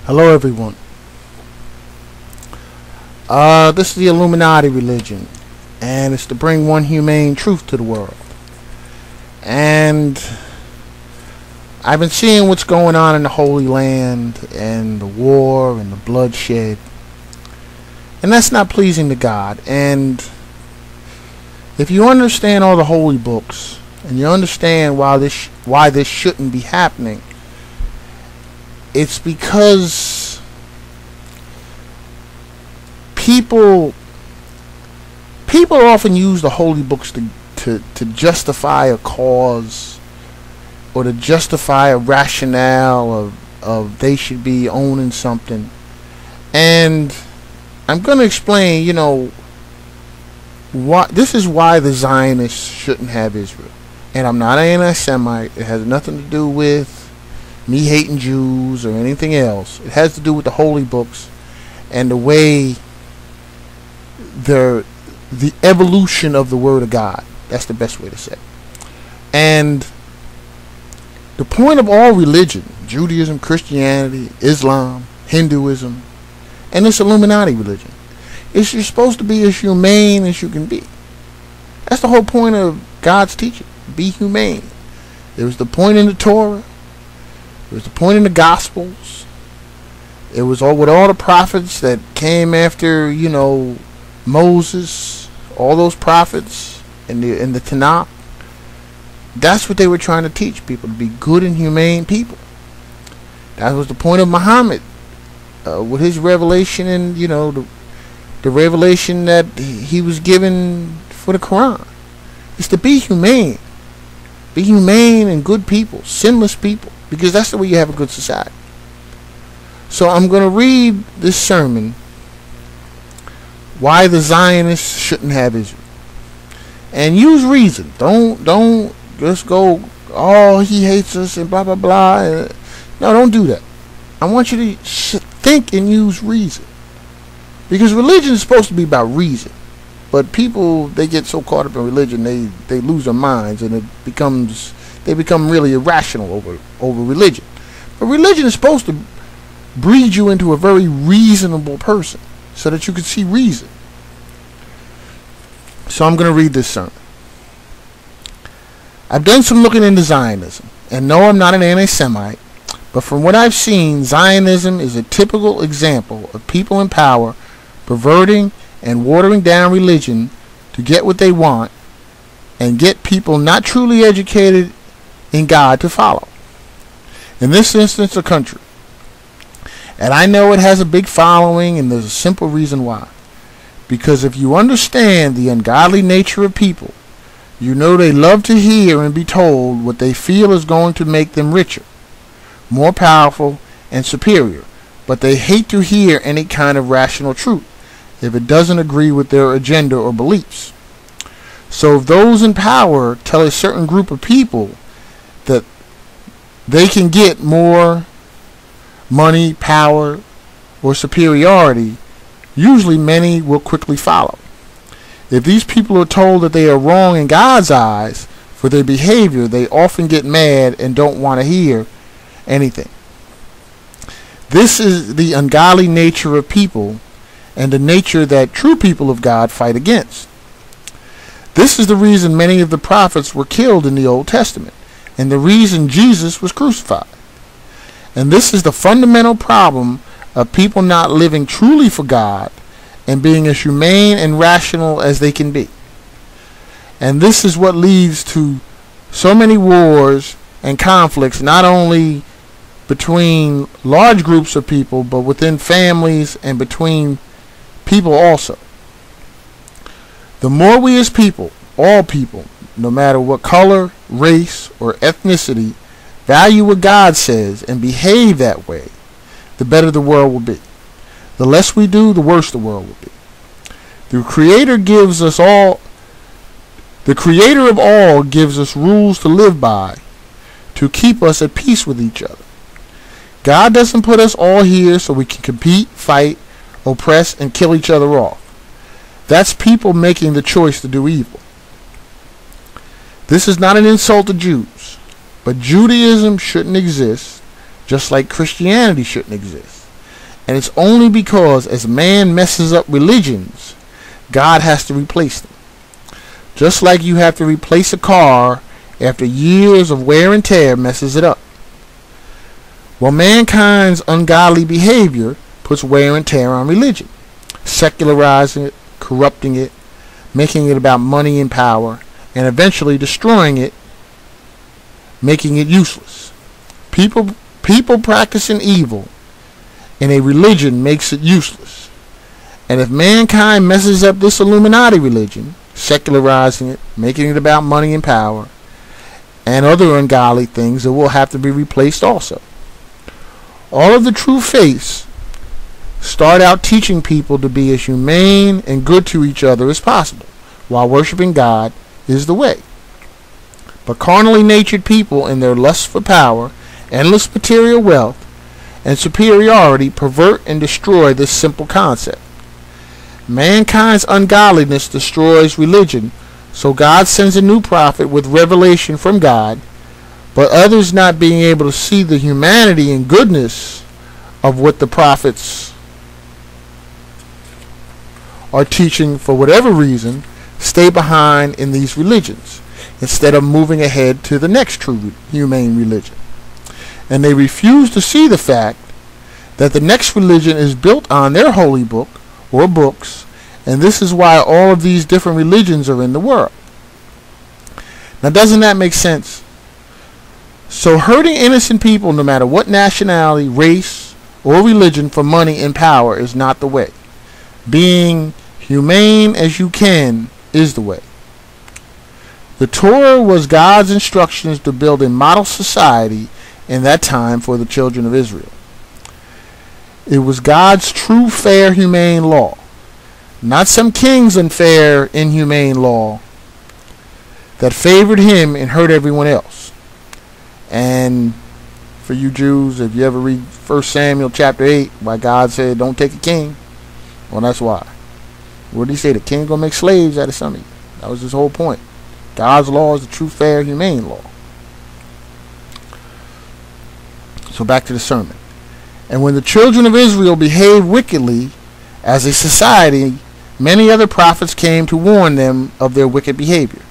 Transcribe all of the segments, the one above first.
Hello, everyone. This is the Illuminati religion, and it's to bring one humane truth to the world. And I've been seeing what's going on in the Holy Land, and the war, and the bloodshed, and that's not pleasing to God. And if you understand all the holy books, and you understand why this shouldn't be happening, it's because people often use the holy books to justify a cause, or to justify a rationale of they should be owning something. And I'm going to explain, this is why the Zionists shouldn't have Israel. And I'm not an anti-Semite. It has nothing to do with me hating Jews or anything else. It has to do with the holy books and the way the evolution of the Word of God. That's the best way to say it. And the point of all religion, Judaism, Christianity, Islam, Hinduism, and this Illuminati religion, is you're supposed to be as humane as you can be. That's the whole point of God's teaching. Be humane. It was the point in the Torah. It was the point in the Gospels. It was all with all the prophets that came after, Moses, all those prophets in the Tanakh. That's what they were trying to teach people, to be good and humane people. That was the point of Muhammad, with his revelation and, the revelation that he was given for the Quran. It's to be humane. Be humane and good people, sinless people, because that's the way you have a good society. So I'm going to read this sermon, why the Zionists shouldn't have Israel. And use reason. Don't just go, oh, he hates us and blah, blah, blah. No, don't do that. I want you to think and use reason. Because religion is supposed to be about reason. But people, they get so caught up in religion, they lose their minds, and they become really irrational over religion. But religion is supposed to breed you into a very reasonable person, so that you can see reason. So I'm going to read this sermon. I've done some looking into Zionism, and no, I'm not an anti-Semite, but from what I've seen, Zionism is a typical example of people in power perverting and watering down religion to get what they want and get people not truly educated in God to follow. In this instance, a country. And I know it has a big following, and there's a simple reason why. Because if you understand the ungodly nature of people, you know they love to hear and be told what they feel is going to make them richer, more powerful, and superior. But they hate to hear any kind of rational truth if it doesn't agree with their agenda or beliefs. So if those in power tell a certain group of people that they can get more money, power, or superiority, usually many will quickly follow. If these people are told that they are wrong in God's eyes for their behavior, they often get mad and don't want to hear anything. This is the ungodly nature of people, and the nature that true people of God fight against. This is the reason many of the prophets were killed in the Old Testament, and the reason Jesus was crucified. And this is the fundamental problem of people not living truly for God and being as humane and rational as they can be. And this is what leads to so many wars and conflicts, not only between large groups of people, but within families and between people also. The more we as people, all people, no matter what color, race, or ethnicity, value what God says and behave that way, the better the world will be. The less we do, the worse the world will be. The Creator of all gives us rules to live by, to keep us at peace with each other. God doesn't put us all here so we can compete, fight, oppress, and kill each other off. That's people making the choice to do evil. This is not an insult to Jews, but Judaism shouldn't exist, just like Christianity shouldn't exist. And it's only because as man messes up religions, God has to replace them. Just like you have to replace a car after years of wear and tear messes it up. Well, mankind's ungodly behavior puts wear and tear on religion, secularizing it, corrupting it, making it about money and power, and eventually destroying it, making it useless. People practicing evil in a religion makes it useless. And if mankind messes up this Illuminati religion, secularizing it, making it about money and power, and other ungodly things, it will have to be replaced also. All of the true faiths start out teaching people to be as humane and good to each other as possible, while worshiping God is the way. But carnally natured people, in their lust for power, endless material wealth, and superiority, pervert and destroy this simple concept. Mankind's ungodliness destroys religion, so God sends a new prophet with revelation from God, but others, not being able to see the humanity and goodness of what the prophets are teaching for whatever reason, stay behind in these religions instead of moving ahead to the next true humane religion. And they refuse to see the fact that the next religion is built on their holy book or books, and this is why all of these different religions are in the world. Now, doesn't that make sense? So hurting innocent people, no matter what nationality, race, or religion, for money and power is not the way. Being humane as you can is the way. The Torah was God's instructions to build a model society in that time for the children of Israel. It was God's true, fair, humane law, not some king's unfair, inhumane law that favored him and hurt everyone else. And for you Jews, if you ever read 1 Samuel chapter 8, why God said don't take a king, well, that's why. What did he say? The king gonna make slaves out of some of you. That was his whole point. God's law is the true, fair, humane law. So back to the sermon. And when the children of Israel behaved wickedly as a society, many other prophets came to warn them of their wicked behavior.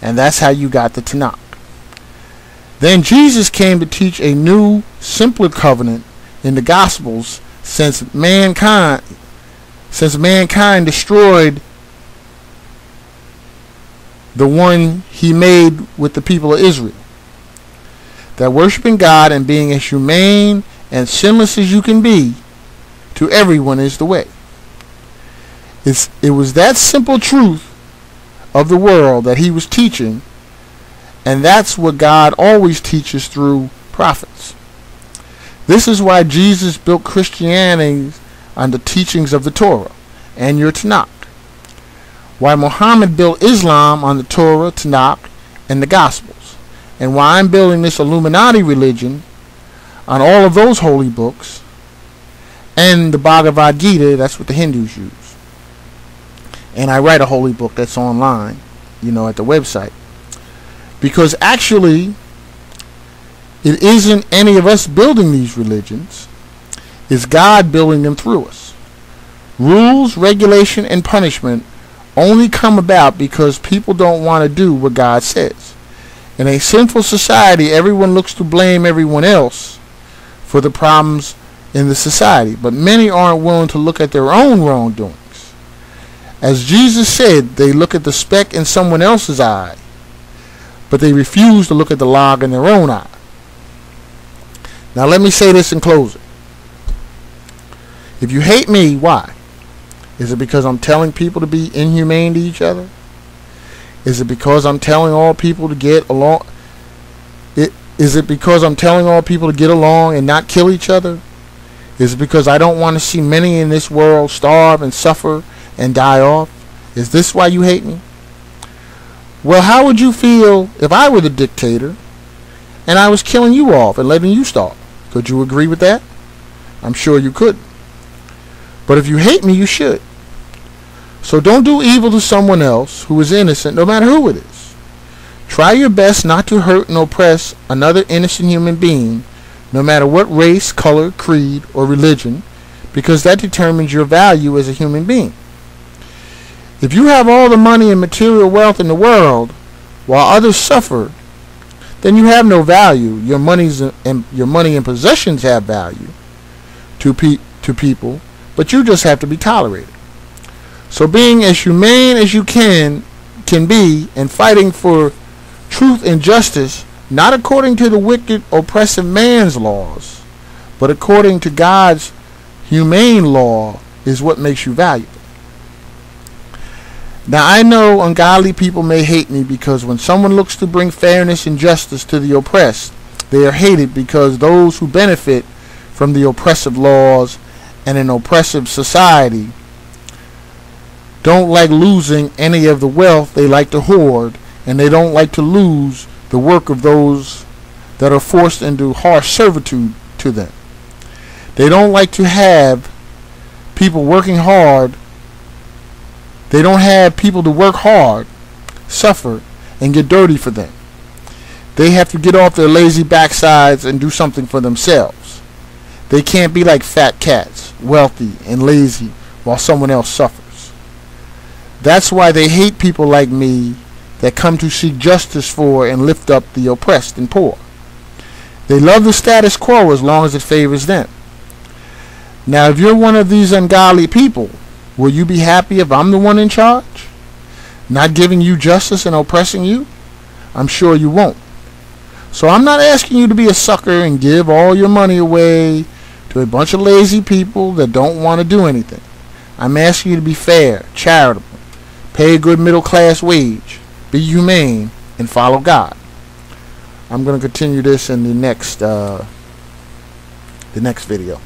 And that's how you got the Tanakh. Then Jesus came to teach a new, simpler covenant in the Gospels, since mankind destroyed the one he made with the people of Israel. That worshiping God and being as humane and sinless as you can be to everyone is the way. It was that simple truth of the world that he was teaching, and that's what God always teaches through prophets. This is why Jesus built Christianity on the teachings of the Torah and your Tanakh. Why Muhammad built Islam on the Torah, Tanakh, and the Gospels. And why I'm building this Illuminati religion on all of those holy books and the Bhagavad Gita, that's what the Hindus use. And I write a holy book that's online, at the website. Because actually, it isn't any of us building these religions. It's God building them through us. Rules, regulation, and punishment only come about because people don't want to do what God says. In a sinful society, everyone looks to blame everyone else for the problems in the society, but many aren't willing to look at their own wrongdoings. As Jesus said, they look at the speck in someone else's eye, but they refuse to look at the log in their own eye. Now let me say this in closing. If you hate me, why? Is it because I'm telling people to be inhumane to each other? Is it because I'm telling all people to get along? Is it because I'm telling all people to get along and not kill each other? Is it because I don't want to see many in this world starve and suffer and die off? Is this why you hate me? Well, how would you feel if I were the dictator and I was killing you off and letting you starve? Could you agree with that? I'm sure you could. But if you hate me, you should. So don't do evil to someone else who is innocent, no matter who it is. Try your best not to hurt and oppress another innocent human being, no matter what race, color, creed, or religion, because that determines your value as a human being. If you have all the money and material wealth in the world while others suffer, then you have no value. Your money and possessions have value to people, but you just have to be tolerated. So being as humane as you can be, and fighting for truth and justice, not according to the wicked, oppressive man's laws, but according to God's humane law, is what makes you valuable. Now, I know ungodly people may hate me because when someone looks to bring fairness and justice to the oppressed, they are hated because those who benefit from the oppressive laws and an oppressive society don't like losing any of the wealth they like to hoard, and they don't like to lose the work of those that are forced into harsh servitude to them. They don't like to have people working hard. They don't have people to work hard, suffer, and get dirty for them. They have to get off their lazy backsides and do something for themselves. They can't be like fat cats, wealthy and lazy, while someone else suffers. That's why they hate people like me that come to seek justice for and lift up the oppressed and poor. They love the status quo as long as it favors them. Now, if you're one of these ungodly people, will you be happy if I'm the one in charge, not giving you justice and oppressing you? I'm sure you won't. So I'm not asking you to be a sucker and give all your money away to a bunch of lazy people that don't want to do anything. I'm asking you to be fair, charitable, pay a good middle class wage, be humane, and follow God. I'm going to continue this in the next video.